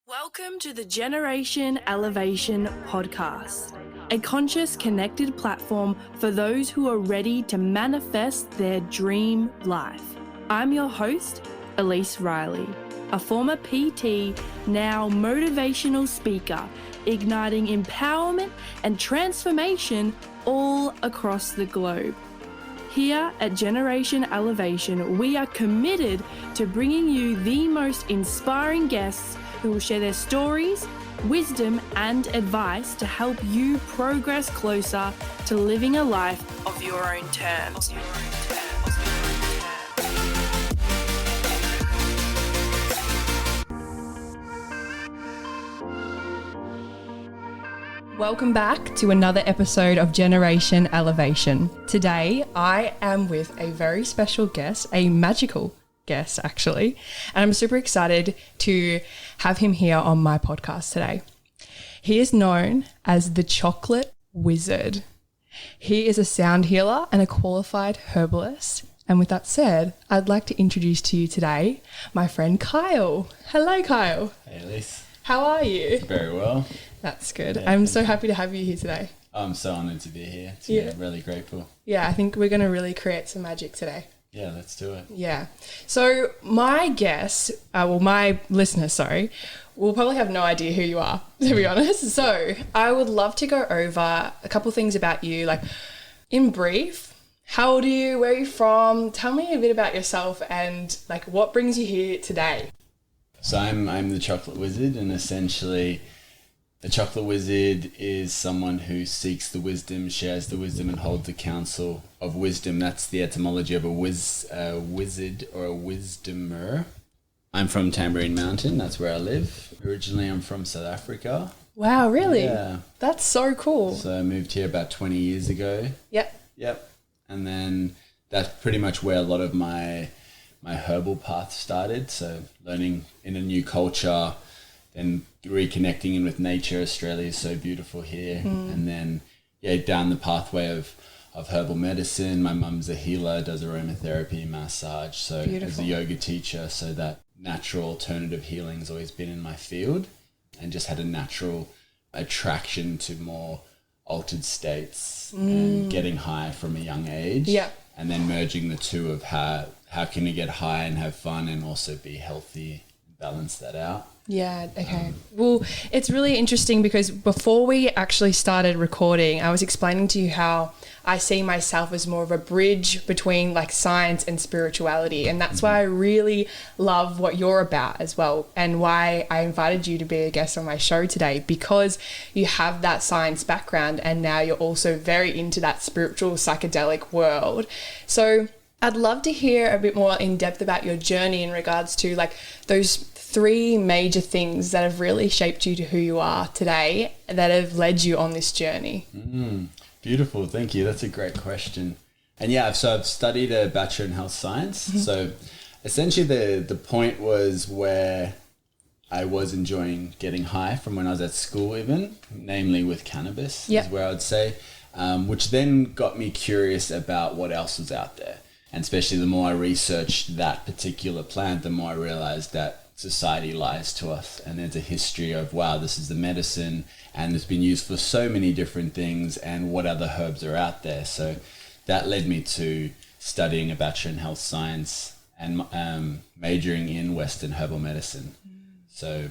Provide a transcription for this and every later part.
Welcome to the Generation Elevation podcast, a conscious, connected platform for those who are ready to manifest their dream life. I'm your host, Elise Riley, a former PT, now motivational speaker, igniting empowerment and transformation all across the globe. Here at Generation Elevation, we are committed to bringing you the most inspiring guests who will share their stories, wisdom, and advice to help you progress closer to living a life of your own terms. Welcome back to another episode of Generation Elevation. Today, I am with a very special guest, a magical guest actually, and I'm super excited to have him here on my podcast today. He is known as the Chocolate Wizard. He is a sound healer and a qualified herbalist. And with that said, I'd like to introduce to you today my friend Kyle. Hello, Kyle. Hey, Elise. How are you? Very well. That's good. Yeah, I'm so happy to have you here today. I'm so honoured to be here. Really grateful. Yeah, I think we're going to really create some magic today. Yeah, let's do it. Yeah. So my guest, my listeners, will probably have no idea who you are, to be honest. So I would love to go over a couple things about you, like in brief. How old are you? Where are you from? Tell me a bit about yourself and like what brings you here today. So I'm the Chocolate Wizard, and essentially the Chocolate Wizard is someone who seeks the wisdom, shares the wisdom, and holds the counsel of wisdom. That's the etymology of a wizard or a wisdomer. I'm from Tambourine Mountain. That's where I live. Originally, I'm from South Africa. Wow, really? Yeah. That's so cool. So I moved here about 20 years ago. Yep. And then that's pretty much where a lot of my herbal path started. So learning in a new culture, then reconnecting in with nature. Australia is so beautiful here. And then down the pathway of herbal medicine. My mum's a healer, does aromatherapy, massage. So as a yoga teacher, so that natural alternative healing has always been in my field, and just had a natural attraction to more altered states and getting high from a young age. Yeah. And then merging the two of how can you get high and have fun and also be healthy and balance that out. Yeah, okay. Well, it's really interesting because before we actually started recording, I was explaining to you how I see myself as more of a bridge between like science and spirituality. And that's why I really love what you're about as well, and why I invited you to be a guest on my show today, because you have that science background and now you're also very into that spiritual psychedelic world. So I'd love to hear a bit more in depth about your journey in regards to like those three major things that have really shaped you to who you are today, that have led you on this journey. Beautiful. Thank you. That's a great question. And I've studied a Bachelor in Health Science. So essentially the point was where I was enjoying getting high from when I was at school even, namely with cannabis is where I'd say, which then got me curious about what else was out there. And especially the more I researched that particular plant, the more I realized that society lies to us, and there's a history of, wow, this is the medicine and it's been used for so many different things, and what other herbs are out there. So that led me to studying a Bachelor in Health Science and majoring in Western herbal medicine. So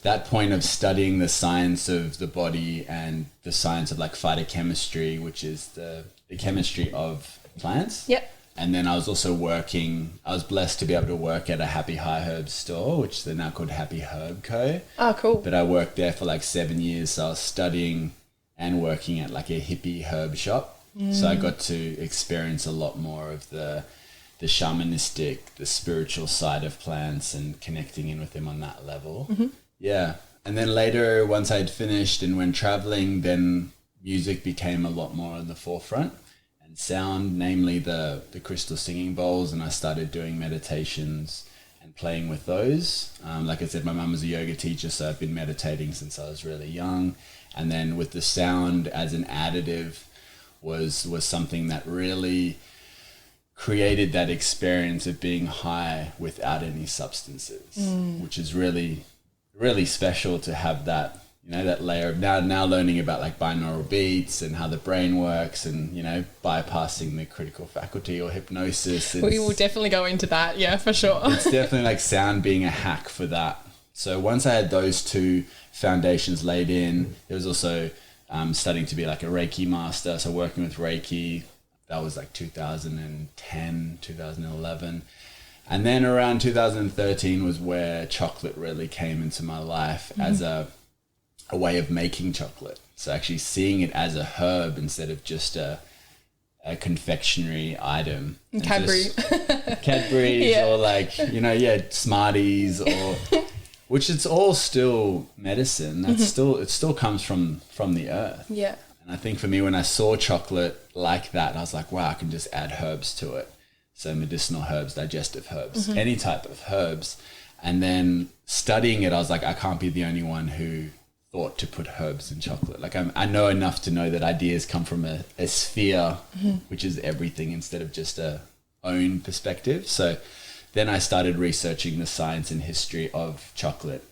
that point of studying the science of the body and the science of like phytochemistry, which is the chemistry of plants. Yep. And then I was also I was blessed to be able to work at a Happy High Herb store, which they're now called Happy Herb Co. Oh, cool. But I worked there for like 7 years. So I was studying and working at like a hippie herb shop. So I got to experience a lot more of the shamanistic, the spiritual side of plants and connecting in with them on that level. Yeah. And then later, once I'd finished and went traveling, then music became a lot more on the forefront. Sound, namely the crystal singing bowls, and I started doing meditations and playing with those. Like I said, my mum was a yoga teacher, so I've been meditating since I was really young. And then with the sound as an additive was something that really created that experience of being high without any substances, which is really really special to have that, you know, that layer of now learning about like binaural beats and how the brain works and, you know, bypassing the critical faculty or hypnosis. We will definitely go into that. Yeah, for sure. It's definitely like sound being a hack for that. So once I had those two foundations laid in, there was also studying to be like a Reiki master. So working with Reiki, that was like 2010, 2011. And then around 2013 was where chocolate really came into my life as a way of making chocolate. So actually seeing it as a herb instead of just a confectionery item. Cadbury. Cadbury's or like, you know, Smarties or... Which it's all still medicine. That's it still comes from the earth. Yeah. And I think for me, when I saw chocolate like that, I was like, wow, I can just add herbs to it. So medicinal herbs, digestive herbs, any type of herbs. And then studying it, I was like, I can't be the only one who thought to put herbs in chocolate. Like I know enough to know that ideas come from a sphere, which is everything instead of just a own perspective. So then I started researching the science and history of chocolate,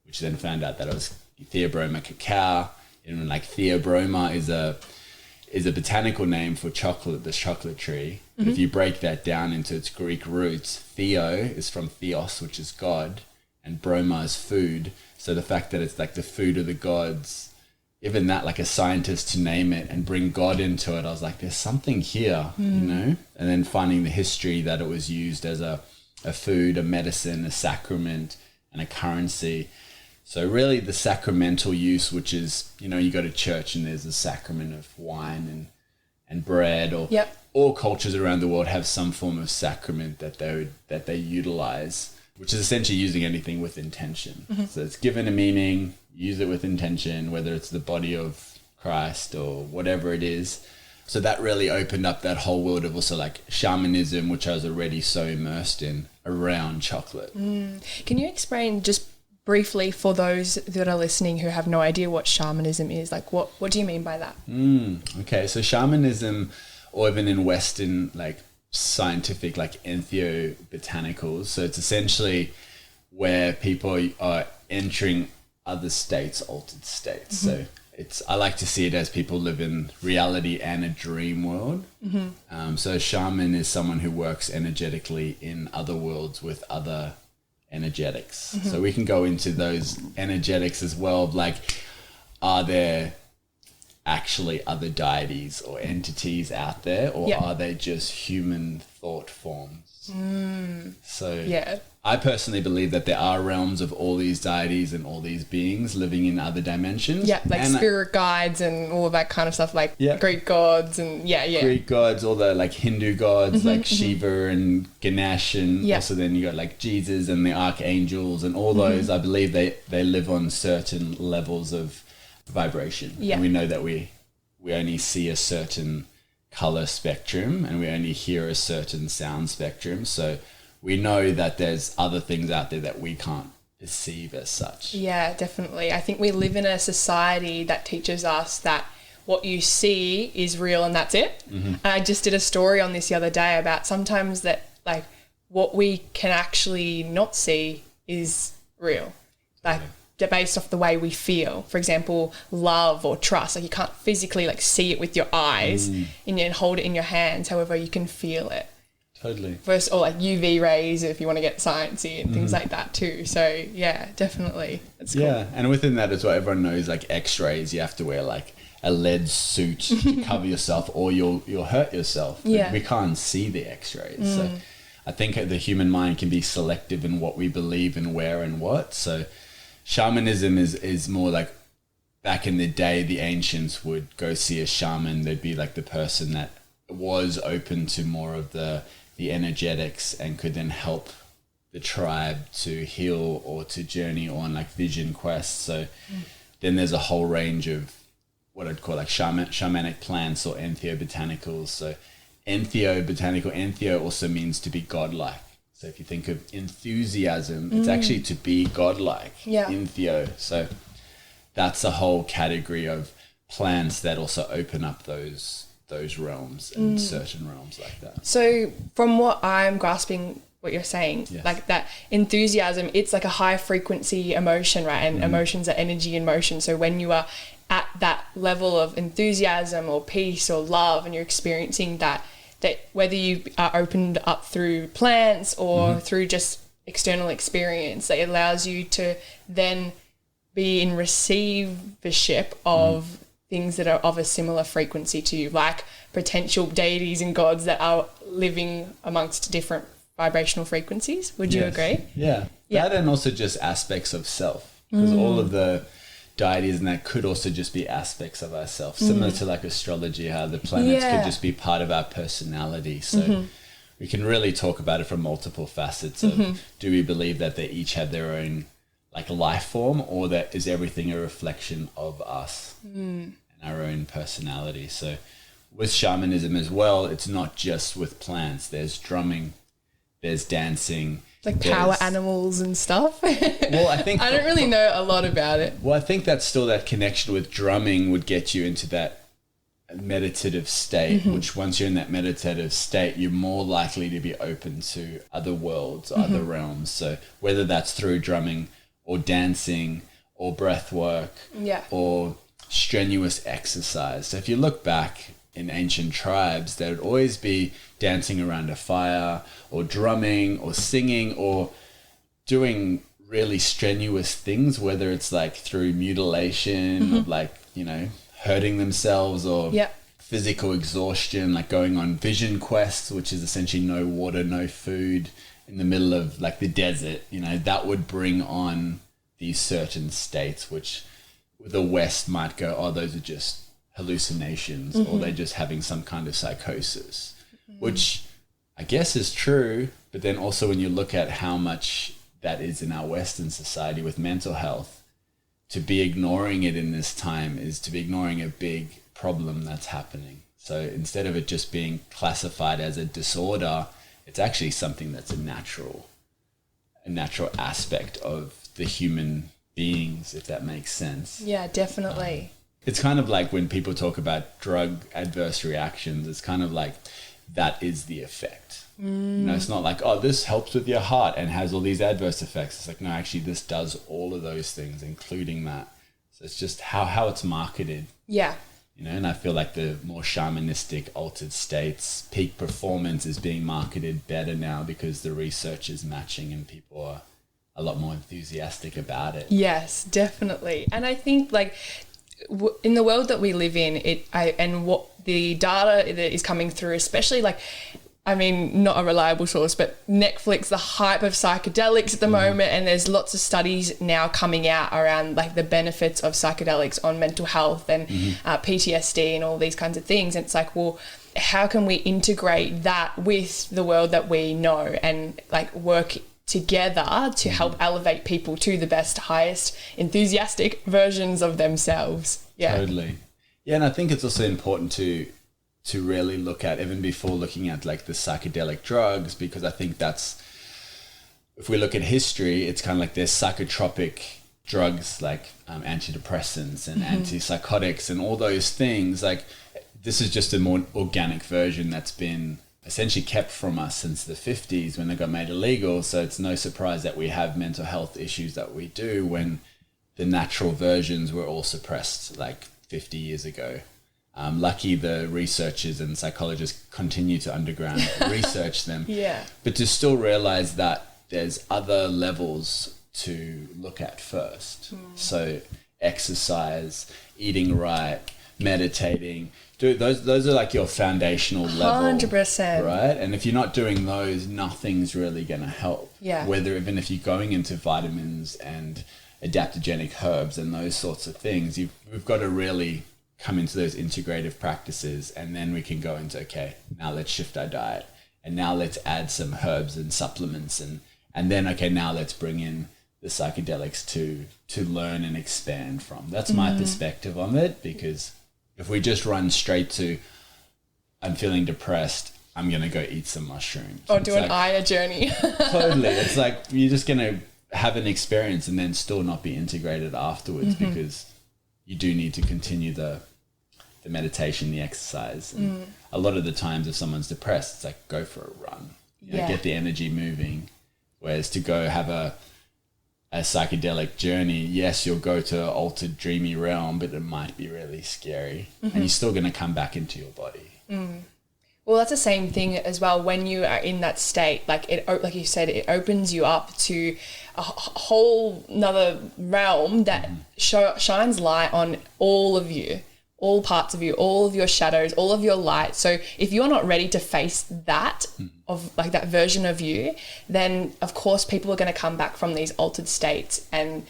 which then found out that it was Theobroma cacao. And like Theobroma is a botanical name for chocolate, the chocolate tree. But if you break that down into its Greek roots, theo is from theos, which is God, and broma is food. So the fact that it's like the food of the gods, even that, like a scientist to name it and bring God into it, I was like, there's something here, you know? And then finding the history that it was used as a food, a medicine, a sacrament, and a currency. So really the sacramental use, which is, you know, you go to church and there's a sacrament of wine and bread, or all cultures around the world have some form of sacrament that they utilize, which is essentially using anything with intention. So it's given a meaning, use it with intention, whether it's the body of Christ or whatever it is. So that really opened up that whole world of also like shamanism, which I was already so immersed in around chocolate. Can you explain just briefly for those that are listening who have no idea what shamanism is? Like what do you mean by that? Okay, so shamanism, or even in Western like scientific like entheobotanicals, so it's essentially where people are entering other states, altered states. So I like to see it as people live in reality and a dream world. So a shaman is someone who works energetically in other worlds with other energetics. So we can go into those energetics as well. Like, are there actually other deities or entities out there, or are they just human thought forms? So I personally believe that there are realms of all these deities and all these beings living in other dimensions. Yeah, like and spirit guides and all of that kind of stuff, like Greek gods and Greek gods, all the like Hindu gods, like Shiva and Ganesh, and also then you got like Jesus and the archangels and all those. I believe they live on certain levels of vibration. And we know that we only see a certain color spectrum and we only hear a certain sound spectrum. So we know that there's other things out there that we can't perceive as such. Yeah, definitely. I think we live in a society that teaches us that what you see is real and that's it. And I just did a story on this the other day about sometimes that like what we can actually not see is real. Like based off the way we feel. For example, love or trust. Like you can't physically like see it with your eyes and hold it in your hands. However, you can feel it. Totally. First, or like UV rays if you want to get sciencey and things like that too. So yeah, definitely. It's cool. Yeah, and within that as well, everyone knows like X-rays, you have to wear like a lead suit to cover yourself or you'll hurt yourself. Yeah. We can't see the X-rays. So I think the human mind can be selective in what we believe and where and what. So shamanism is more like back in the day, the ancients would go see a shaman. They'd be like the person that was open to more of the energetics and could then help the tribe to heal or to journey on like vision quests. So then there's a whole range of what I'd call like shamanic plants or entheobotanicals. So entheo also means to be godlike. So if you think of enthusiasm, it's actually to be godlike. Entheo. So that's a whole category of plants that also open up those realms and certain realms like that. So from what I'm grasping what you're saying, Yes. like that enthusiasm, it's like a high frequency emotion, right? And emotions are energy in motion. So when you are at that level of enthusiasm or peace or love and you're experiencing that whether you are opened up through plants or through just external experience, that allows you to then be in receivership of things that are of a similar frequency to you, like potential deities and gods that are living amongst different vibrational frequencies. Would you agree? Yeah. That and also just aspects of self, because all of the deities and that could also just be aspects of ourselves, similar to like astrology, how the planets could just be part of our personality. So we can really talk about it from multiple facets of, do we believe that they each have their own like life form, or that is everything a reflection of us and our own personality? So with shamanism as well, it's not just with plants. There's drumming, there's dancing, like power animals and stuff. Well, I think I don't really know a lot about it. Well, I think that's still that connection with drumming would get you into that meditative state, which once you're in that meditative state, you're more likely to be open to other worlds, other realms. So whether that's through drumming or dancing or breath work or strenuous exercise. So if you look back in ancient tribes, there would always be dancing around a fire or drumming or singing or doing really strenuous things, whether it's like through mutilation or like, you know, hurting themselves or physical exhaustion, like going on vision quests, which is essentially no water, no food in the middle of like the desert. You know, that would bring on these certain states, which the West might go, oh, those are just hallucinations or they're just having some kind of psychosis, which I guess is true. But then also when you look at how much that is in our Western society with mental health, to be ignoring it in this time is to be ignoring a big problem that's happening. So instead of it just being classified as a disorder, it's actually something that's a natural aspect of the human beings, if that makes sense. Yeah, definitely. It's kind of like when people talk about drug adverse reactions, it's kind of like that is the effect. You know, it's not like, oh, this helps with your heart and has all these adverse effects. It's like, no, actually this does all of those things, including that. So it's just how it's marketed. Yeah. You know, and I feel like the more shamanistic altered states, peak performance is being marketed better now because the research is matching and people are a lot more enthusiastic about it. Yes, definitely. And I think like in the world that we live in, and what the data that is coming through, especially like, I mean, not a reliable source, but Netflix, the hype of psychedelics at the moment, and there's lots of studies now coming out around like the benefits of psychedelics on mental health and PTSD and all these kinds of things. And it's like, well, how can we integrate that with the world that we know and like work together to help elevate people to the best, highest, enthusiastic versions of themselves? Yeah, totally. Yeah, and I think it's also important to really look at, even before looking at like the psychedelic drugs, because I think that's, if we look at history, it's kind of like there's psychotropic drugs like antidepressants and antipsychotics and all those things. Like this is just a more organic version that's been essentially kept from us since the 50s when they got made illegal. So it's no surprise that we have mental health issues that we do when the natural versions were all suppressed like 50 years ago. Lucky the researchers and psychologists continue to underground research them. Yeah. But to still realize that there's other levels to look at first. So exercise, eating right, meditating, those are like your foundational level. 100%. Right? And if you're not doing those, nothing's really going to help. Yeah. Whether even if you're going into vitamins and adaptogenic herbs and those sorts of things, we've got to really come into those integrative practices, and then we can go into, okay, now let's shift our diet, and now let's add some herbs and supplements, and then, okay, now let's bring in the psychedelics to learn and expand from. That's my perspective on it, because if we just run straight to, I'm feeling depressed, I'm going to go eat some mushrooms. Or do an Aya journey. Totally. It's like you're just going to have an experience and then still not be integrated afterwards, because you do need to continue the meditation, the exercise. And a lot of the times if someone's depressed, it's like, go for a run. get the energy moving. Whereas to go have a psychedelic journey, yes, you'll go to an altered, dreamy realm, but it might be really scary, and you're still going to come back into your body. Well, that's the same thing as well. When you are in that state, like you said, it opens you up to a whole another realm that shines light on all of you, all parts of you, all of your shadows, all of your light. So if you're not ready to face that of like that version of you, then of course people are going to come back from these altered states and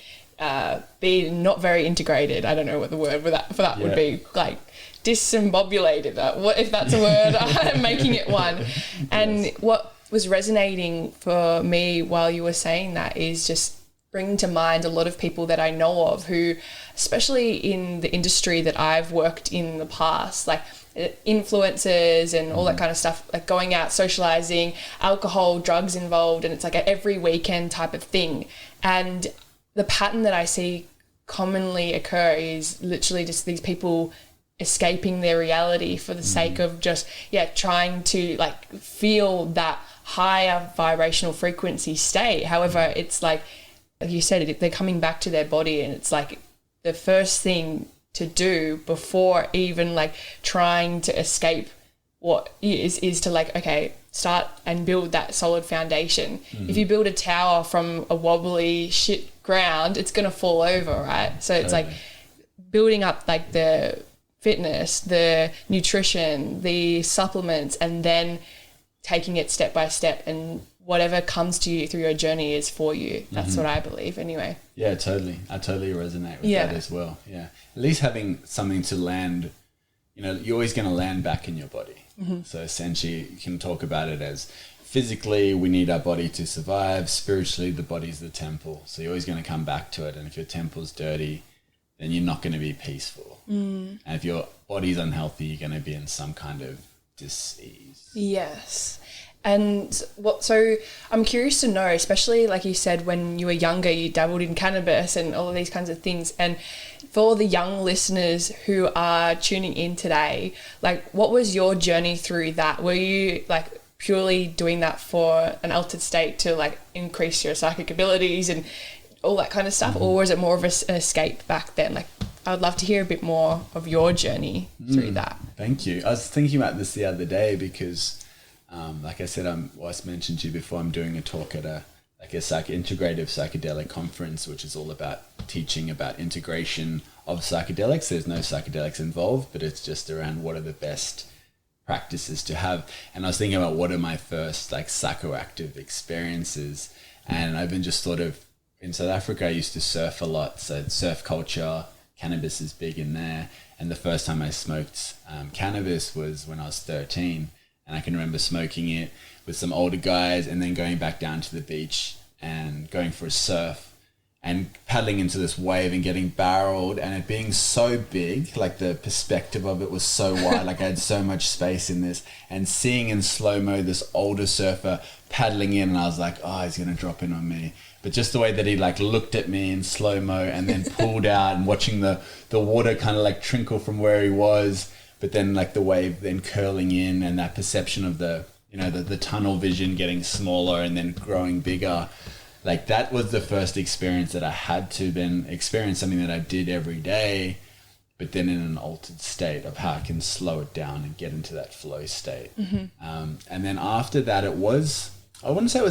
be not very integrated. I don't know what the word for that would be, like disembobulated. What if that's a word? I'm making it one. And what was resonating for me while you were saying that is just bringing to mind a lot of people that I know of who, especially in the industry that I've worked in the past, like influencers and all that kind of stuff, like going out, socializing, alcohol, drugs involved, and it's like an every weekend type of thing. And the pattern that I see commonly occur is literally just these people escaping their reality for the sake of just trying to like feel that higher vibrational frequency state. However, it's like you said, they're coming back to their body, and it's like the first thing to do before even like trying to escape what is to like, okay, start and build that solid foundation. If you build a tower from a wobbly shit ground, it's going to fall over, right? So it's like building up like the fitness, the nutrition, the supplements, and then taking it step by step, and whatever comes to you through your journey is for you. That's what I believe anyway. Yeah, totally. I totally resonate with that as well. Yeah. At least having something to land, you're always going to land back in your body. So essentially you can talk about it as physically we need our body to survive, spiritually the body's the temple. So you're always going to come back to it. And if your temple's dirty, then you're not going to be peaceful. And if your body's unhealthy, you're going to be in some kind of dis-ease. Yes. And so I'm curious to know, especially like you said, when you were younger, you dabbled in cannabis and all of these kinds of things. And for the young listeners who are tuning in today, like what was your journey through that? Were you like purely doing that for an altered state to like increase your psychic abilities and all that kind of stuff? Or was it more of an escape back then? Like, I would love to hear a bit more of your journey through that. Thank you. I was thinking about this the other day because, like I said, I mentioned to you before, I'm doing a talk at a integrative psychedelic conference, which is all about teaching about integration of psychedelics. There's no psychedelics involved, but it's just around what are the best practices to have. And I was thinking about what are my first like psychoactive experiences, and I've been just sort of in South Africa. I used to surf a lot, so surf culture. Cannabis is big in there. And the first time I smoked cannabis was when I was 13. And I can remember smoking it with some older guys and then going back down to the beach and going for a surf and paddling into this wave and getting barreled, and it being so big, like the perspective of it was so wide, like I had so much space in this, and seeing in slow-mo this older surfer paddling in, and I was like, oh, he's going to drop in on me. But just the way that he like looked at me in slow-mo and then pulled out, and watching the water kind of like trickle from where he was, but then like the wave then curling in, and that perception of the tunnel vision getting smaller and then growing bigger. Like that was the first experience that I had to then experience something that I did every day, but then in an altered state of how I can slow it down and get into that flow state. And then after that, I wouldn't say it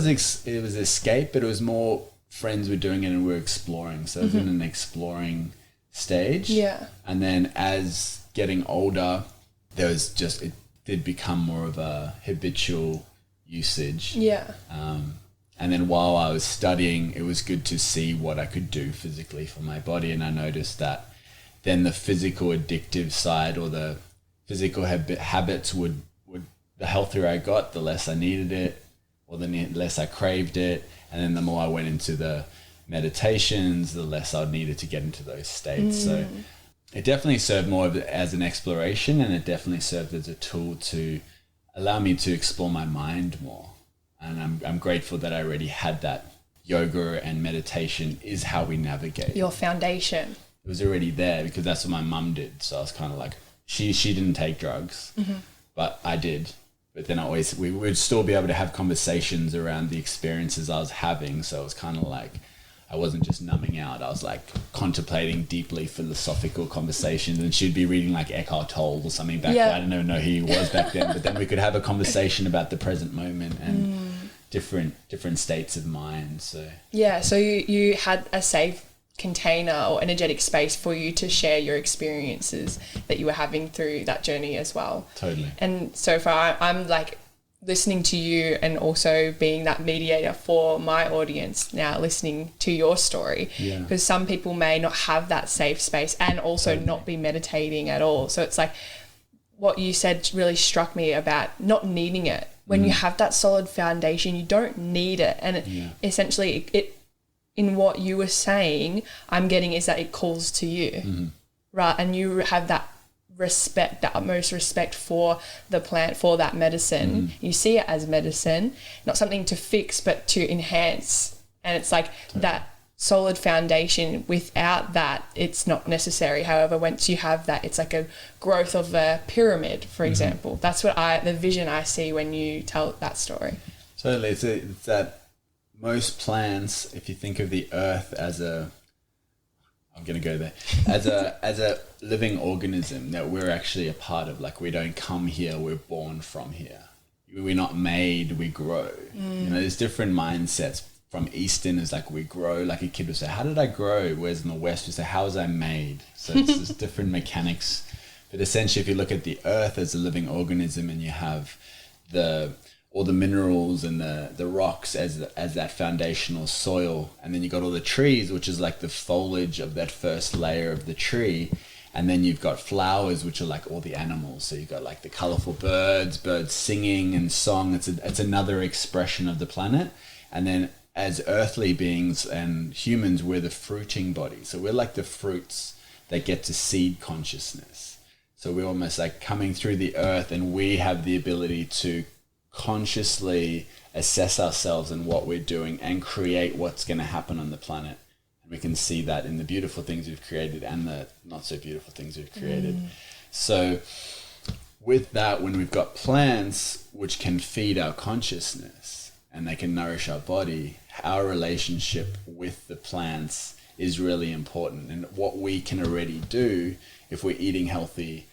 was escape, but it was more friends were doing it and we were exploring. So it was in an exploring stage. Yeah. And then as getting older, it did become more of a habitual usage. Yeah. And then while I was studying, it was good to see what I could do physically for my body. And I noticed that then the physical addictive side, or the physical habits would the healthier I got, the less I needed it, or the less I craved it. And then the more I went into the meditations, the less I needed to get into those states. So it definitely served more as an exploration, and it definitely served as a tool to allow me to explore my mind more. And I'm grateful that I already had that. Yoga and meditation is how we navigate. Your foundation. It was already there because that's what my mum did. So I was kind of like, she didn't take drugs, but I did. but then we would still be able to have conversations around the experiences I was having. So it was kind of like, I wasn't just numbing out. I was like contemplating deeply philosophical conversations, and she'd be reading like Eckhart Tolle or something back then. I didn't even know who he was back then, but then we could have a conversation about the present moment and different states of mind. So so you had a safe container or energetic space for you to share your experiences that you were having through that journey as well. Totally. And so far I'm like listening to you and also being that mediator for my audience now, listening to your story, because some people may not have that safe space and also not be meditating at all. So it's like what you said really struck me about not needing it. When you have that solid foundation, you don't need it. And essentially it in what you were saying, I'm getting is that it calls to you, right? And you have that respect, that utmost respect for the plant, for that medicine. You see it as medicine, not something to fix, but to enhance. And it's like that solid foundation. Without that, it's not necessary. However, once you have that, it's like a growth of a pyramid, for example. That's what the vision I see when you tell that story. Totally. It's that most plants, if you think of the earth as I'm going to go there, as a living organism that we're actually a part of. Like, we don't come here, we're born from here. We're not made, we grow. You know, there's different mindsets. From Eastern is like, we grow. Like a kid would say, how did I grow? Whereas in the West we say, how was I made? So it's just different mechanics. But essentially, if you look at the earth as a living organism, and you have all the minerals and the rocks as that foundational soil, and then you got all the trees, which is like the foliage of that first layer of the tree, and then you've got flowers, which are like all the animals. So you've got like the colorful birds singing and song. It's another expression of the planet. And then as earthly beings and humans, we're the fruiting body. So we're like the fruits that get to seed consciousness. So we're almost like coming through the earth, and we have the ability to consciously assess ourselves and what we're doing and create what's going to happen on the planet. And we can see that in the beautiful things we've created and the not so beautiful things we've created. So with that, when we've got plants which can feed our consciousness and they can nourish our body, our relationship with the plants is really important. And what we can already do if we're eating healthy,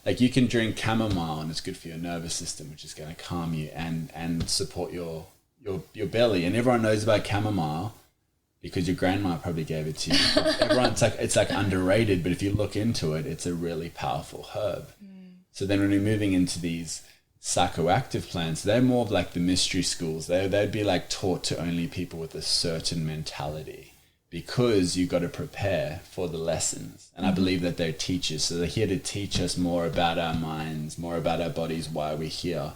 like you can drink chamomile and it's good for your nervous system, which is going to calm you and support your belly. And everyone knows about chamomile because your grandma probably gave it to you. It's like underrated, but if you look into it, it's a really powerful herb. So then when we're moving into these psychoactive plants, they're more of like the mystery schools. They'd be like taught to only people with a certain mentality, because you got to prepare for the lessons. And I believe that they're teachers. So they're here to teach us more about our minds, more about our bodies, why we're here,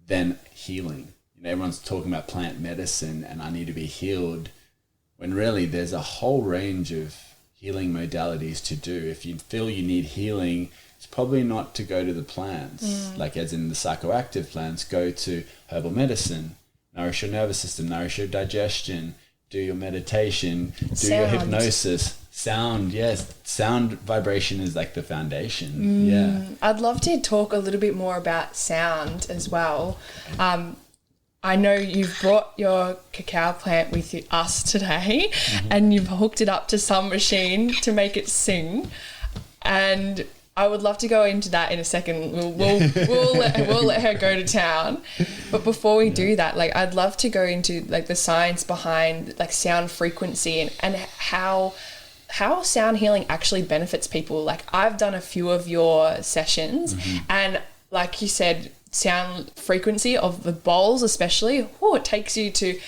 than healing. Everyone's talking about plant medicine and I need to be healed, when really there's a whole range of healing modalities to do. If you feel you need healing, it's probably not to go to the plants, like as in the psychoactive plants. Go to herbal medicine, nourish your nervous system, nourish your digestion, do your meditation, your hypnosis. Sound, yes. Sound vibration is like the foundation. I'd love to talk a little bit more about sound as well. I know you've brought your cacao plant with us today, and you've hooked it up to some machine to make it sing. And I would love to go into that in a second. We'll let her go to town. But before we do that, like, I'd love to go into like the science behind like sound frequency and how sound healing actually benefits people. Like, I've done a few of your sessions, and like you said, sound frequency of the bowls especially, it takes you to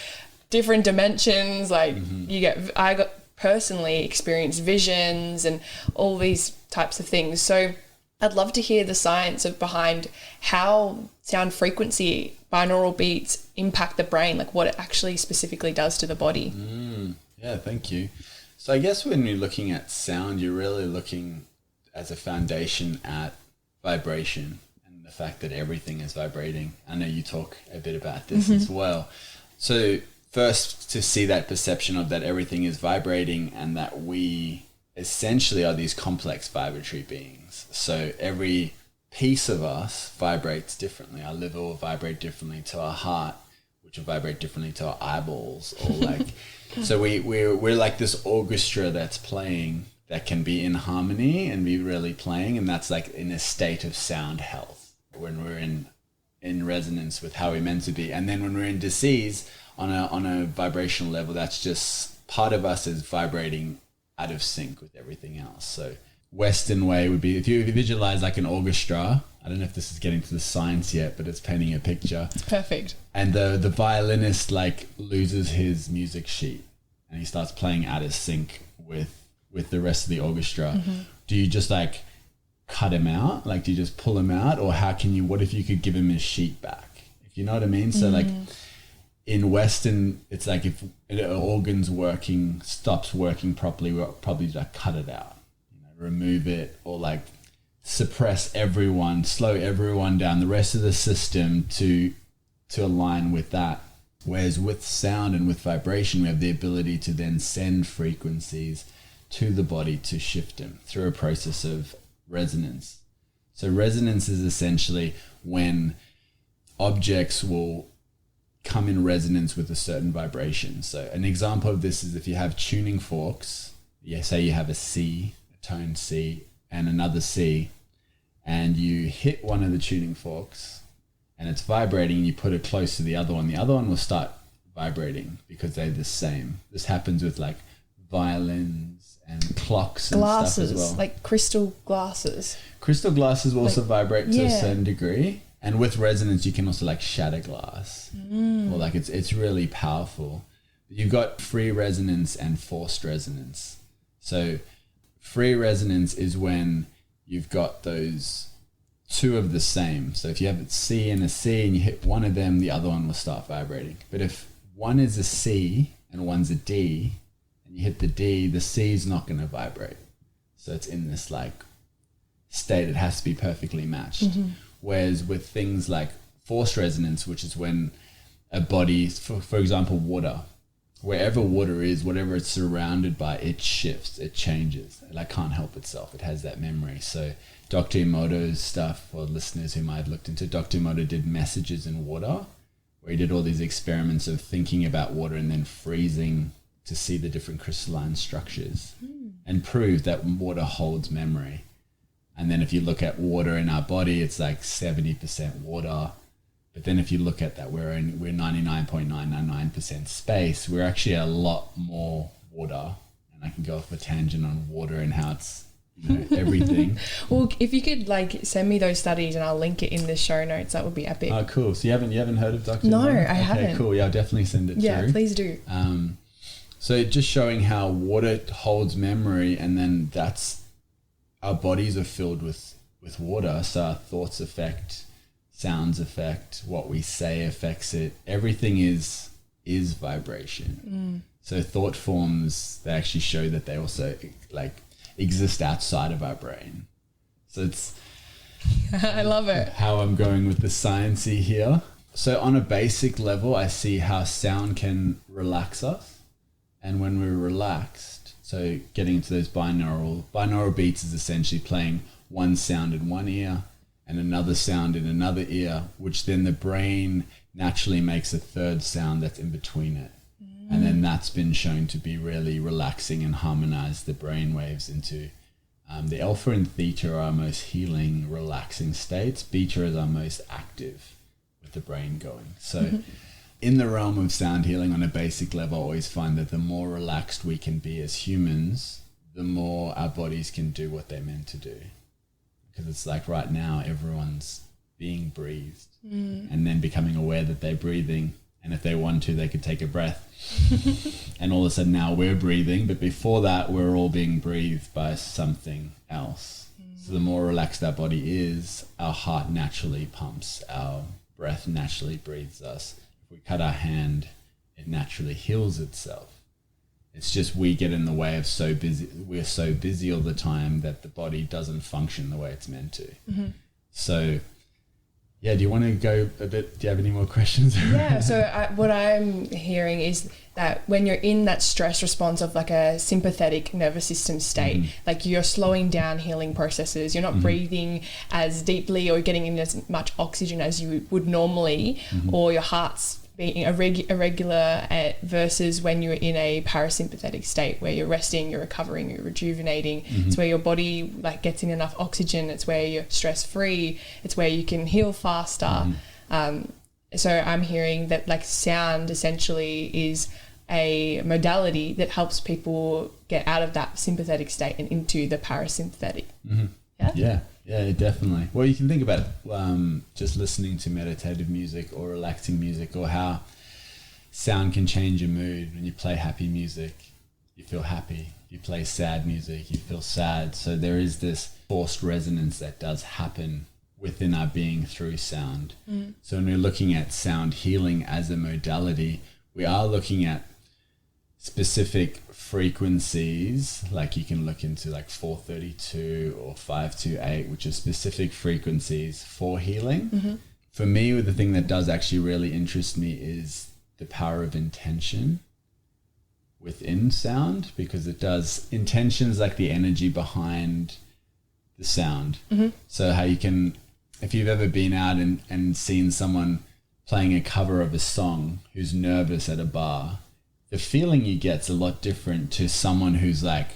different dimensions. Like I got personally experienced visions and all these types of things. So I'd love to hear the science behind how sound frequency, binaural beats impact the brain, like what it actually specifically does to the body. Yeah, thank you. So I guess when you're looking at sound, you're really looking as a foundation at vibration and the fact that everything is vibrating. I know you talk a bit about this as well. So first, to see that perception of that everything is vibrating and that we essentially are these complex vibratory beings. So every piece of us vibrates differently. Our liver will vibrate differently to our heart, which will vibrate differently to our eyeballs, or like, so we're like this orchestra that's playing, that can be in harmony and be really playing, and that's like in a state of sound health when we're in resonance with how we're meant to be. And then when we're in disease on a vibrational level, that's just part of us is vibrating out of sync with everything else. So Western way would be, if you visualize like an orchestra, I don't know if this is getting to the science yet, but it's painting a picture. Perfect. And the violinist like loses his music sheet and he starts playing out of sync with the rest of the orchestra. Mm-hmm. Do you just like cut him out? Like, do you just pull him out? Or what if you could give him his sheet back? If you know what I mean? So like in Western, it's like if an organ's stops working properly, we'll probably like cut it out, remove it, or like suppress everyone, slow everyone down, the rest of the system to align with that. Whereas with sound and with vibration, we have the ability to then send frequencies to the body to shift them through a process of resonance. So resonance is essentially when objects will come in resonance with a certain vibration. So an example of this is if you have tuning forks, say you have a C, a tone C, and another C, and you hit one of the tuning forks and it's vibrating, and you put it close to the other one will start vibrating because they're the same. This happens with like violins and clocks and glasses, stuff as well. like crystal glasses. Crystal glasses will also vibrate to a certain degree. And with resonance, you can also like shatter glass, or like it's really powerful. You've got free resonance and forced resonance. So free resonance is when you've got those two of the same. So if you have a C and a C and you hit one of them, the other one will start vibrating. But if one is a C and one's a D, and you hit the D, the C is not going to vibrate. So it's in this like state, it has to be perfectly matched. Mm-hmm. Whereas with things like forced resonance, which is when a body, for example, water, wherever water is, whatever it's surrounded by, it shifts, it changes. It like can't help itself. It has that memory. So Dr. Emoto's stuff, for listeners who might have looked into, Dr. Emoto did messages in water, where he did all these experiments of thinking about water and then freezing to see the different crystalline structures and prove that water holds memory. And then if you look at water in our body, it's like 70% water. But then if you look at that, we're 99.999% space. We're actually a lot more water. And I can go off a tangent on water and how it's everything. Well, if you could like send me those studies and I'll link it in the show notes, that would be epic. Oh, cool. So you haven't heard of Dr. No, Emoto? I haven't. Okay, cool. Yeah, I'll definitely send it through. Yeah, please do. So just showing how water holds memory, and then our bodies are filled with water. So our thoughts affect, sounds affect, what we say affects it. Everything is vibration. So thought forms, they actually show that they also like exist outside of our brain. So it's I love it. How I'm going with the sciencey here. So on a basic level, I see how sound can relax us. And when we're relaxed, so getting into those binaural beats is essentially playing one sound in one ear and another sound in another ear, which then the brain naturally makes a third sound that's in between it. And then that's been shown to be really relaxing and harmonize the brain waves into the alpha and theta are our most healing, relaxing states. Beta is our most active with the brain going. So in the realm of sound healing on a basic level, I always find that the more relaxed we can be as humans, the more our bodies can do what they're meant to do. Because it's like right now, everyone's being breathed and then becoming aware that they're breathing. And if they want to, they could take a breath. And all of a sudden now we're breathing. But before that, we're all being breathed by something else. So the more relaxed our body is, our heart naturally pumps, our breath naturally breathes us. If we cut our hand, it naturally heals itself. It's just we get in the way of we're so busy all the time that the body doesn't function the way it's meant to. So Yeah, do you want to go a bit, do you have any more questions? Yeah, so what I'm hearing is that when you're in that stress response of like a sympathetic nervous system state, like you're slowing down healing processes, you're not breathing as deeply or getting in as much oxygen as you would normally, or your heart's being irregular versus when you're in a parasympathetic state where you're resting, you're recovering, you're rejuvenating. It's where your body like gets in enough oxygen. It's where you're stress free. It's where you can heal faster. So I'm hearing that like sound essentially is a modality that helps people get out of that sympathetic state and into the parasympathetic. Yeah, definitely. Well, you can think about just listening to meditative music or relaxing music, or how sound can change your mood. When you play happy music, you feel happy. You play sad music, you feel sad. So there is this forced resonance that does happen within our being through sound. So when we're looking at sound healing as a modality, we are looking at specific frequencies, like you can look into like 432 or 528, which are specific frequencies for healing. For me, the thing that does actually really interest me is the power of intention within sound, because it does, intention's like the energy behind the sound. So how you can, if you've ever been out and seen someone playing a cover of a song who's nervous at a bar, the feeling you get's a lot different to someone who's like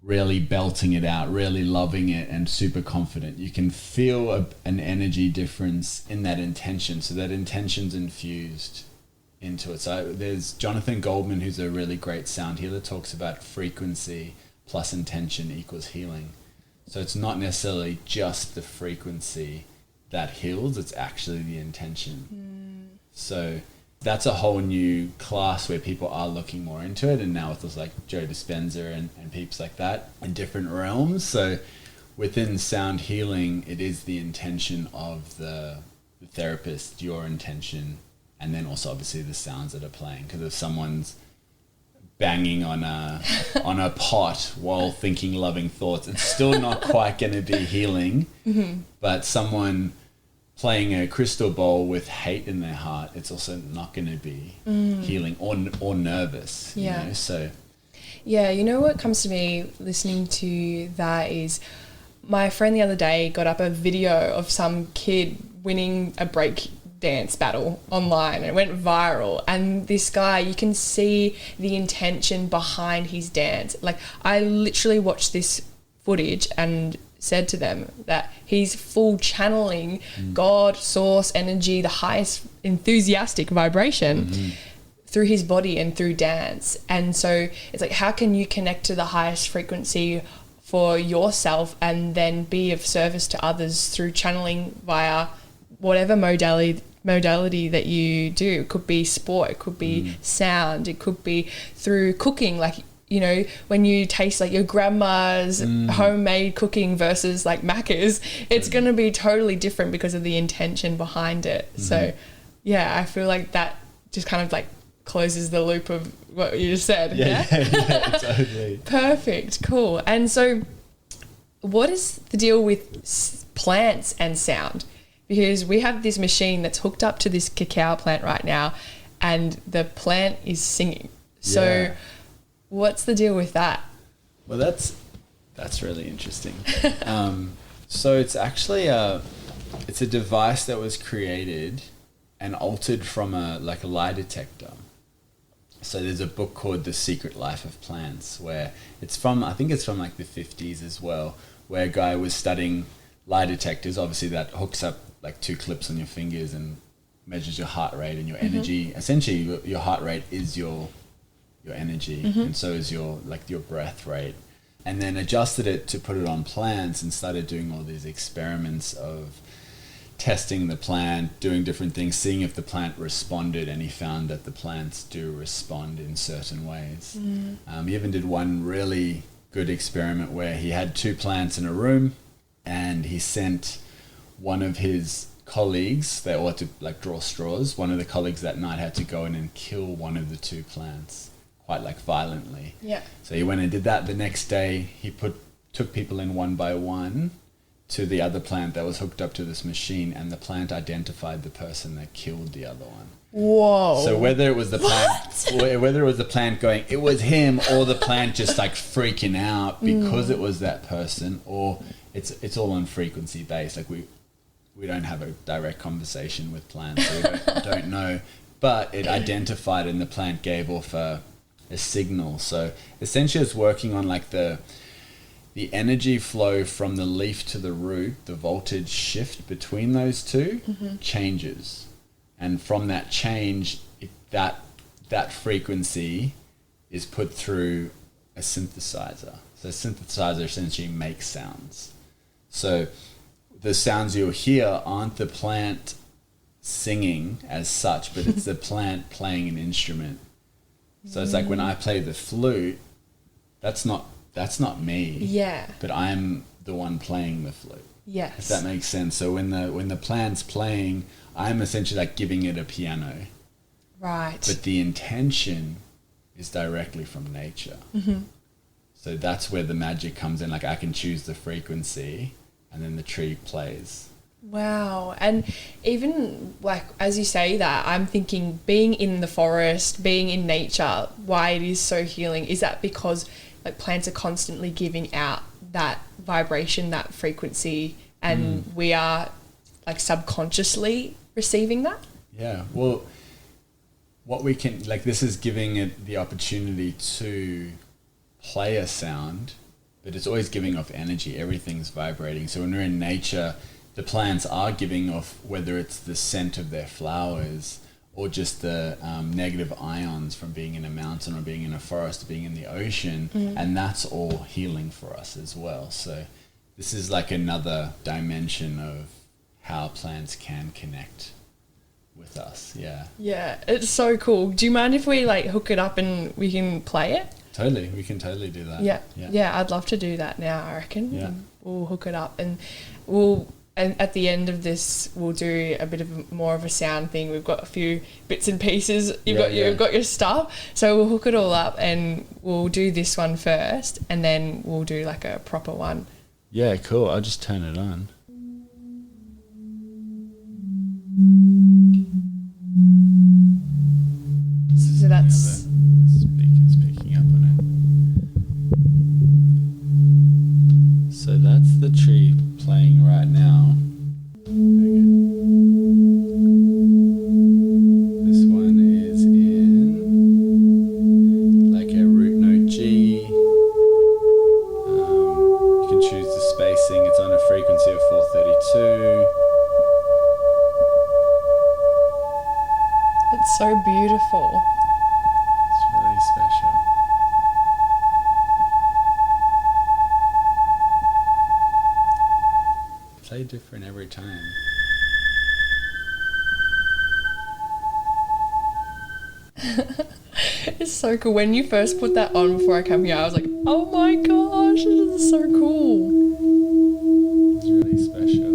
really belting it out, really loving it and super confident. You can feel an energy difference in that intention. So that intention's infused into it. So there's Jonathan Goldman, who's a really great sound healer, talks about frequency plus intention equals healing. So it's not necessarily just the frequency that heals, it's actually the intention. So that's a whole new class where people are looking more into it. And now with those like Joe Dispenza and peeps like that in different realms. So within sound healing, it is the intention of the therapist, your intention, and then also obviously the sounds that are playing. Because if someone's banging on a pot while thinking loving thoughts, it's still not quite going to be healing. But someone playing a crystal ball with hate in their heart, it's also not going to be healing or nervous. You know? So yeah, you know what comes to me listening to that is my friend the other day got up a video of some kid winning a break dance battle online, and it went viral, and this guy, you can see the intention behind his dance. Like I literally watched this footage and said to them that he's full channeling God, source, energy, the highest enthusiastic vibration through his body and through dance. And so it's like, how can you connect to the highest frequency for yourself and then be of service to others through channeling via whatever modality that you do? It could be sport, it could be sound, it could be through cooking. Like, you know, when you taste like your grandma's homemade cooking versus like Macca's, it's going to be totally different because of the intention behind it. So yeah, I feel like that just kind of like closes the loop of what you just said. Yeah, totally. Perfect. Cool. And so what is the deal with plants and sound? Because we have this machine that's hooked up to this cacao plant right now, and the plant is singing. So what's the deal with that? Well, that's really interesting. So it's actually it's a device that was created and altered from a lie detector. So there's a book called The Secret Life of Plants, where I think it's from like the 50s as well, where a guy was studying lie detectors. Obviously that hooks up like two clips on your fingers and measures your heart rate and your energy. Essentially your heart rate is your energy, and so is your breath rate, and then adjusted it to put it on plants and started doing all these experiments of testing the plant, doing different things, seeing if the plant responded, and he found that the plants do respond in certain ways. He even did one really good experiment where he had two plants in a room, and he sent one of his colleagues, they all had to like draw straws, one of the colleagues that night had to go in and kill one of the two plants quite like violently. So he went and did that. The next day he took people in one by one to the other plant that was hooked up to this machine, and the plant identified the person that killed the other one. Whoa. So whether it was the plant going, it was him, or the plant just like freaking out because it was that person, or it's all on frequency based. Like we don't have a direct conversation with plants, so we don't know. But it identified, and the plant gave off a signal. So essentially it's working on like the energy flow from the leaf to the root, the voltage shift between those two changes. And from that change, that frequency is put through a synthesizer. So a synthesizer essentially makes sounds. So the sounds you'll hear aren't the plant singing as such, but it's the plant playing an instrument. So it's like when I play the flute, that's not me. Yeah. But I'm the one playing the flute. Yes. If that makes sense. So when the plant's playing, I'm essentially like giving it a piano. Right. But the intention is directly from nature. So that's where the magic comes in. Like I can choose the frequency, and then the tree plays. Wow. And even like as you say that, I'm thinking being in the forest, being in nature, why it is so healing, is that because like plants are constantly giving out that vibration, that frequency, and we are like subconsciously receiving that? Yeah. Well, what we can, like, this is giving it the opportunity to play a sound, but it's always giving off energy. Everything's vibrating. So when we're in nature, the plants are giving off, whether it's the scent of their flowers or just the negative ions from being in a mountain or being in a forest or being in the ocean, and that's all healing for us as well. So this is like another dimension of how plants can connect with us. Yeah, it's so cool. Do you mind if we like hook it up and we can play it? Totally, we can totally do that. Yeah, I'd love to do that now, I reckon. Yeah. We'll hook it up, and at the end of this, we'll do a bit of more of a sound thing. We've got a few bits and pieces. You've got your stuff. So we'll hook it all up, and we'll do this one first, and then we'll do like a proper one. Yeah, cool. I'll just turn it on. So that's... Speaker's picking up on it. So that's the tree playing right now. This one is in like a root note G. You can choose the spacing. It's on a frequency of 432. It's so beautiful. It's really special. Play different every time. It's so cool. When you first put that on before I come here, I was like, oh my gosh, this is so cool. It's really special.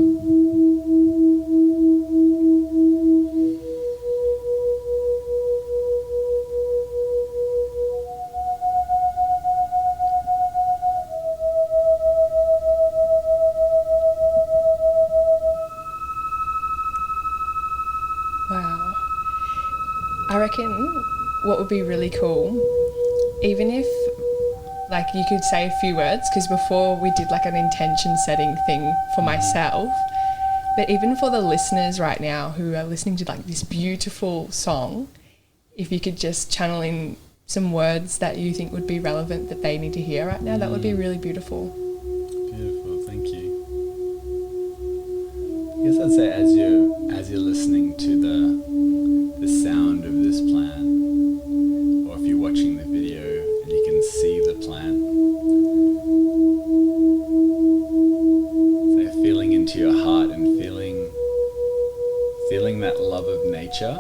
Wow. I reckon what would be really cool, even if like you could say a few words, because before we did like an intention setting thing for myself, but even for the listeners right now who are listening to like this beautiful song, if you could just channel in some words that you think would be relevant that they need to hear right now, that would be really beautiful. Beautiful, thank you. I guess I'd say as you're listening to the sound of this plant, or if you're watching the video and you can see the plant, so feeling into your heart and feeling that love of nature.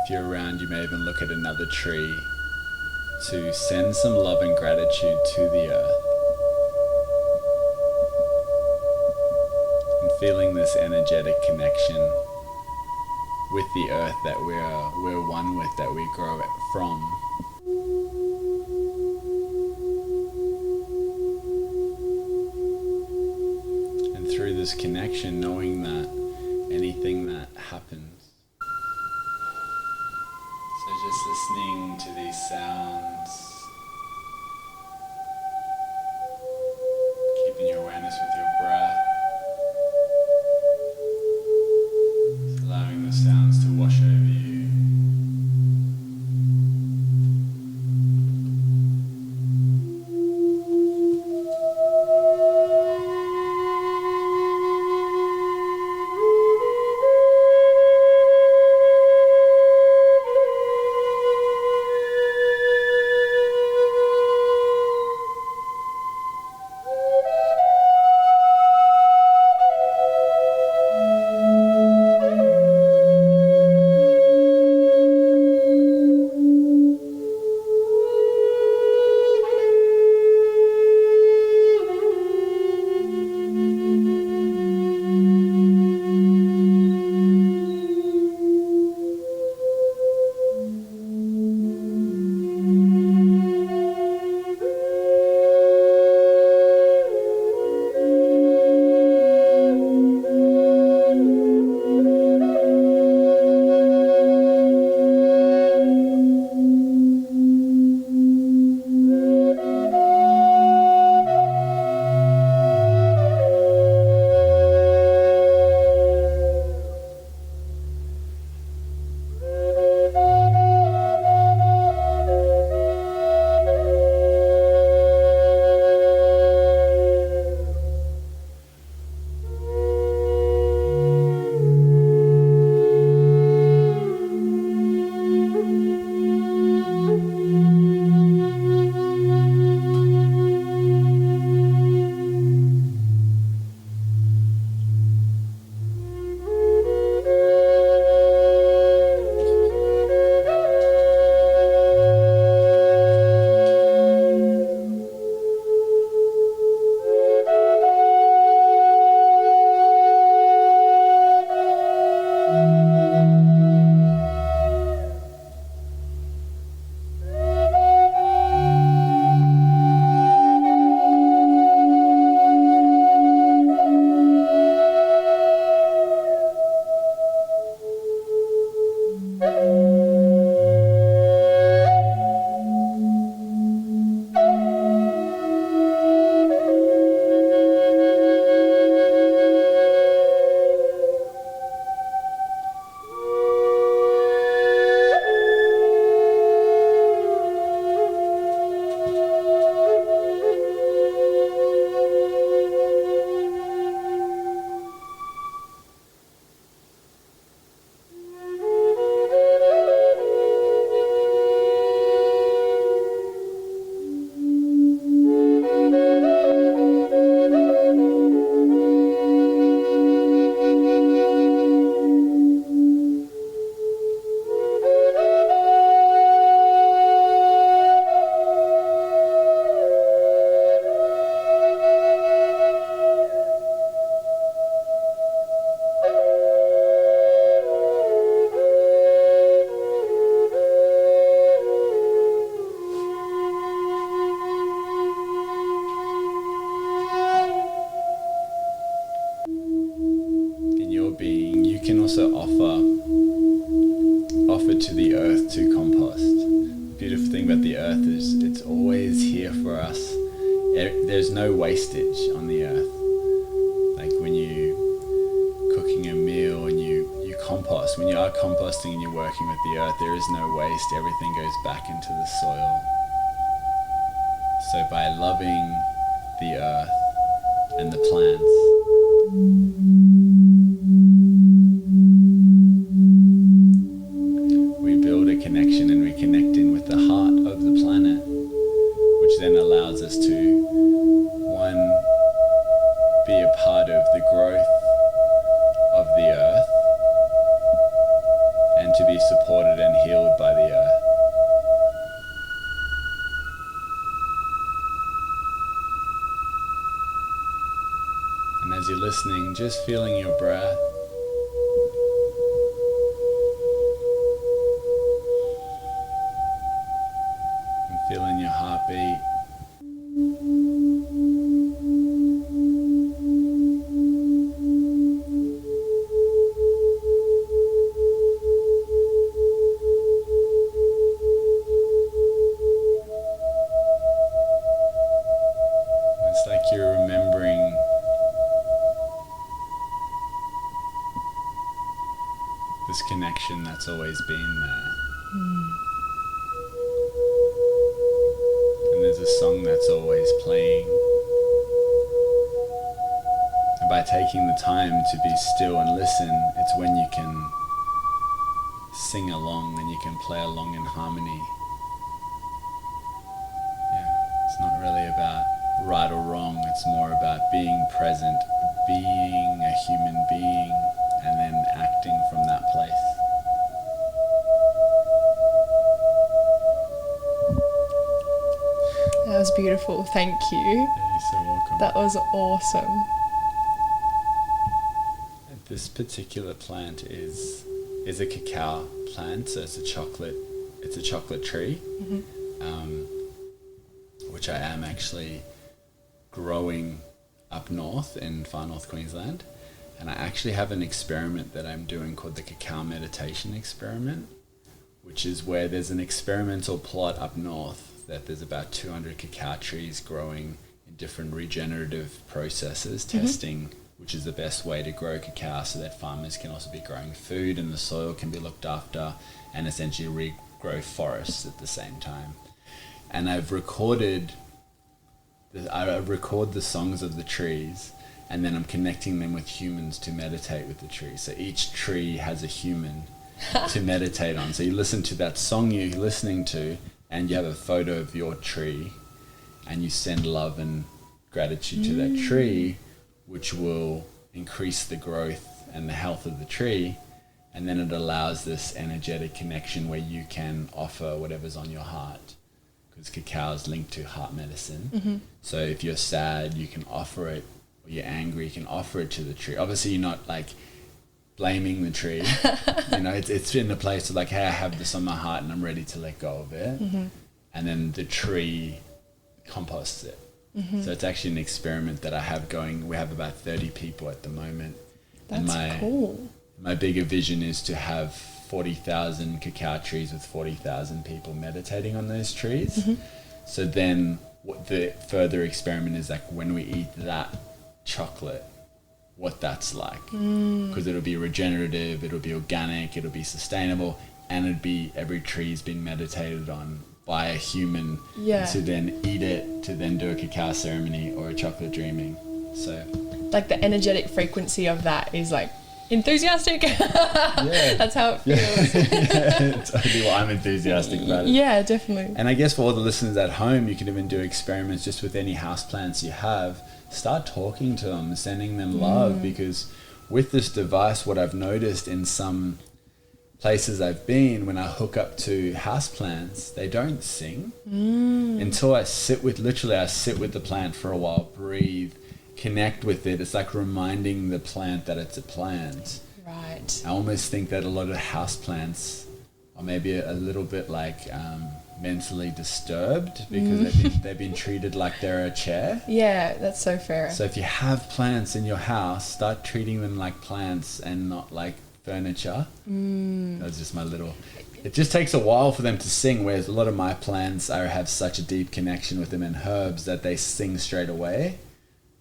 If you're around, you may even look at another tree to send some love and gratitude to the earth. And feeling this energetic connection with the earth that we're one with, that we grow it from. sensation, knowing that anything that happens. So just listening to these sounds, keeping your awareness with your breath, just allowing the sounds to wash over you. can also offer to the earth to compost. The beautiful thing about the earth is it's always here for us. There's no wastage on the earth. Like when you cooking a meal and you compost, when you are composting and you're working with the earth, there is no waste. Everything goes back into the soil. So by loving the earth and the plants, we build a connection and we connect in with the heart of the planet, which then allows us to, one, be a part of the growth of the earth and to be supported and healed by the earth. And as you're listening, just feeling your breath. And feeling your heartbeat. It's always been there. And there's a song that's always playing. And by taking the time to be still and listen, it's when you can sing along and you can play along in harmony. Yeah, it's not really about right or wrong, it's more about being present, being a human being, and then acting from that place. That was beautiful. Thank you. Yeah, you're so welcome. That was awesome. This particular plant is a cacao plant, so it's a chocolate tree, which I am actually growing up north in far north Queensland. And I actually have an experiment that I'm doing called the cacao meditation experiment, which is where there's an experimental plot up north that there's about 200 cacao trees growing in different regenerative processes, testing which is the best way to grow cacao so that farmers can also be growing food and the soil can be looked after and essentially regrow forests at the same time. And I record the songs of the trees, and then I'm connecting them with humans to meditate with the trees. So each tree has a human to meditate on. So you listen to that song you're listening to, and you have a photo of your tree, and you send love and gratitude to that tree, which will increase the growth and the health of the tree. And then it allows this energetic connection where you can offer whatever's on your heart, because cacao is linked to heart medicine. So if you're sad, you can offer it, or you're angry, you can offer it to the tree. Obviously you're not like blaming the tree. You know, it's in the place of like, hey, I have this on my heart and I'm ready to let go of it. And then the tree composts it. So it's actually an experiment that I have going. We have about 30 people at the moment. That's cool. My bigger vision is to have 40,000 cacao trees with 40,000 people meditating on those trees. So then what the further experiment is like, when we eat that chocolate, what that's like. Because it'll be regenerative, it'll be organic, it'll be sustainable, and it'd be every tree's been meditated on by a human to then eat it, to then do a cacao ceremony or a chocolate dreaming. So like the energetic frequency of that is like enthusiastic. That's how it feels. Yeah, totally. Well, I'm enthusiastic about it. Yeah, definitely. And I guess for all the listeners at home, you can even do experiments just with any houseplants you have. Start talking to them, sending them love, because with this device, what I've noticed in some places I've been, when I hook up to houseplants, they don't sing until I sit with the plant for a while, breathe, connect with it. It's like reminding the plant that it's a plant. Right. I almost think that a lot of houseplants are maybe a little bit like mentally disturbed because they've been treated like they're a chair. Yeah, that's so fair. So if you have plants in your house, start treating them like plants and not like furniture. That's just my little... It just takes a while for them to sing, whereas a lot of my plants, I have such a deep connection with them and herbs that they sing straight away.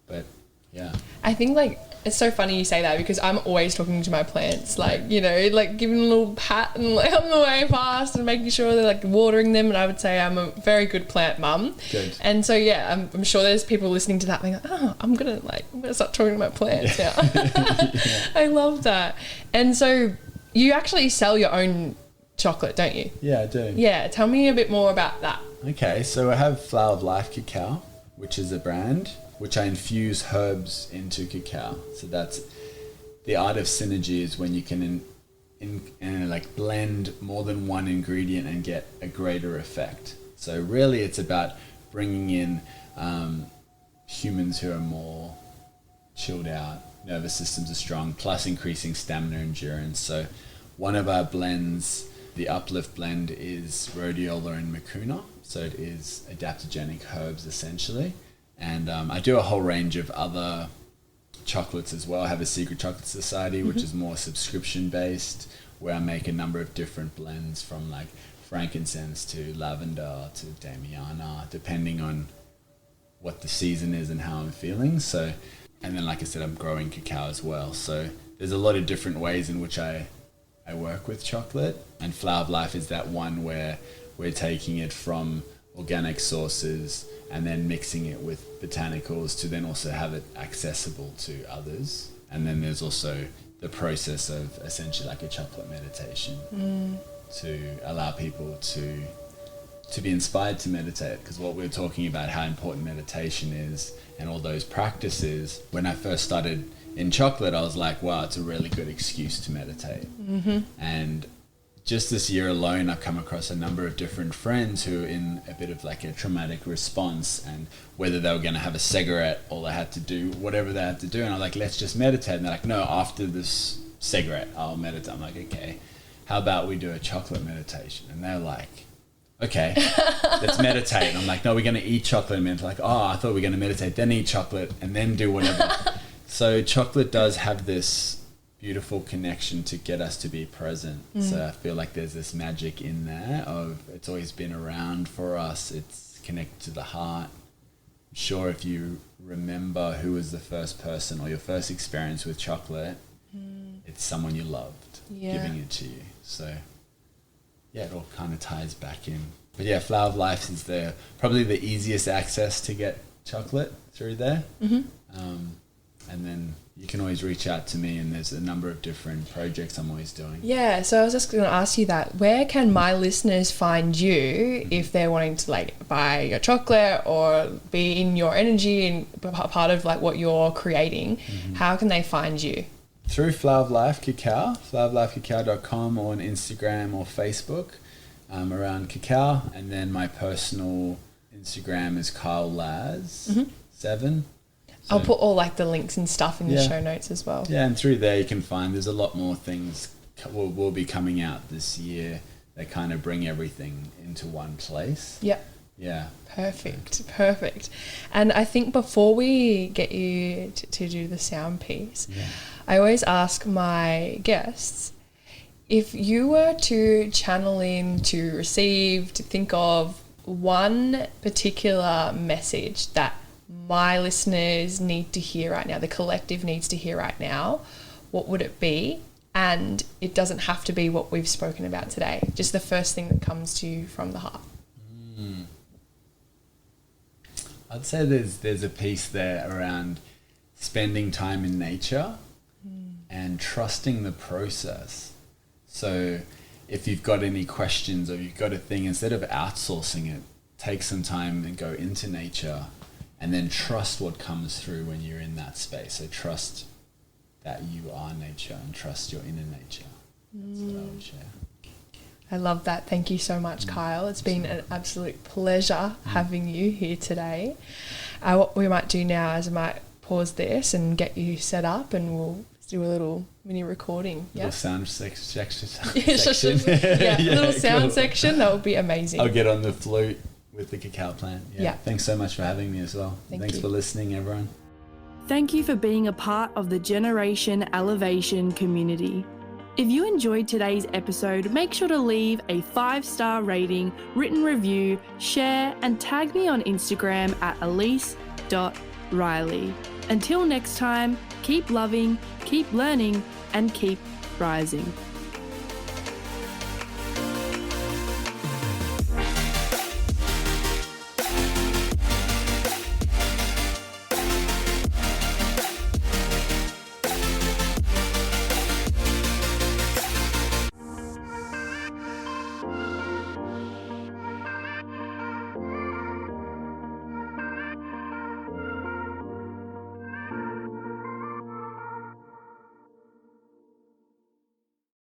But yeah. I think like it's so funny you say that, because I'm always talking to my plants, like, you know, like giving a little pat and like on the way past and making sure they're like watering them. And I would say I'm a very good plant mum. Good. And so yeah, I'm sure there's people listening to that being like, oh, I'm gonna start talking to my plants now. I love that. And so you actually sell your own chocolate, don't you? Yeah, I do. Yeah, tell me a bit more about that. Okay, so I have Flower of Life Cacao, which is a brand which I infuse herbs into cacao. So that's the art of synergy, is when you can like blend more than one ingredient and get a greater effect. So really it's about bringing in humans who are more chilled out, nervous systems are strong, plus increasing stamina endurance. So one of our blends, the Uplift blend, is rhodiola and mucuna. So it is adaptogenic herbs essentially. And I do a whole range of other chocolates as well. I have a Secret Chocolate Society, which is more subscription based, where I make a number of different blends from like frankincense to lavender to Damiana, depending on what the season is and how I'm feeling. So, and then like I said, I'm growing cacao as well. So there's a lot of different ways in which I I work with chocolate, and Flower of Life is that one where we're taking it from organic sources and then mixing it with botanicals to then also have it accessible to others. And then there's also the process of essentially like a chocolate meditation to allow people to be inspired to meditate, because what we're talking about, how important meditation is and all those practices. When I first started in chocolate, I was like, wow, it's a really good excuse to meditate. And just this year alone, I've come across a number of different friends who are in a bit of like a traumatic response, and whether they were going to have a cigarette, all they had to do, whatever they had to do. And I'm like, let's just meditate. And they're like, no, after this cigarette, I'll meditate. I'm like, okay, how about we do a chocolate meditation? And they're like, okay, let's meditate. And I'm like, no, we're going to eat chocolate. And they're like, oh, I thought we were going to meditate, then eat chocolate, and then do whatever. So chocolate does have this beautiful connection to get us to be present. So I feel like there's this magic in there of it's always been around for us. It's connected to the heart. I'm sure if you remember who was the first person or your first experience with chocolate, it's someone you loved giving it to you. So yeah, it all kind of ties back in. But yeah, Flower of Life is probably the easiest access to get chocolate through there. And then you can always reach out to me, and there's a number of different projects I'm always doing. Yeah, so I was just going to ask you that. Where can my listeners find you if they're wanting to like buy your chocolate or be in your energy and part of like what you're creating? How can they find you? Through Flower of Life Cacao, floweroflifecacao.com, or on Instagram or Facebook around cacao. And then my personal Instagram is KyleLaz7. So, I'll put all like the links and stuff in the show notes as well. Yeah, and through there you can find there's a lot more things will be coming out this year that kind of bring everything into one place. Yep. Yeah. Perfect. And I think before we get you to do the sound piece, I always ask my guests, if you were to channel in, to receive, to think of one particular message that my listeners need to hear right now, the collective needs to hear right now, what would it be? And it doesn't have to be what we've spoken about today, just the first thing that comes to you from the heart. I'd say there's a piece there around spending time in nature and trusting the process. So if you've got any questions or you've got a thing, instead of outsourcing it, take some time and go into nature, and then trust what comes through when you're in that space. So trust that you are nature and trust your inner nature. That's what I would share. I love that. Thank you so much, Kyle. It's been an absolute pleasure having you here today. What we might do now is I might pause this and get you set up, and we'll do a little mini recording. Little sound section. Little sound section. That would be amazing. I'll get on the flute with the cacao plant. Thanks so much for having me as well. Thanks for listening, everyone. Thank you for being a part of the Generation Elevation community. If you enjoyed today's episode, make sure to leave a 5-star rating, written review, share, and tag me on Instagram at elise.riley. Until next time, keep loving, keep learning, and keep rising.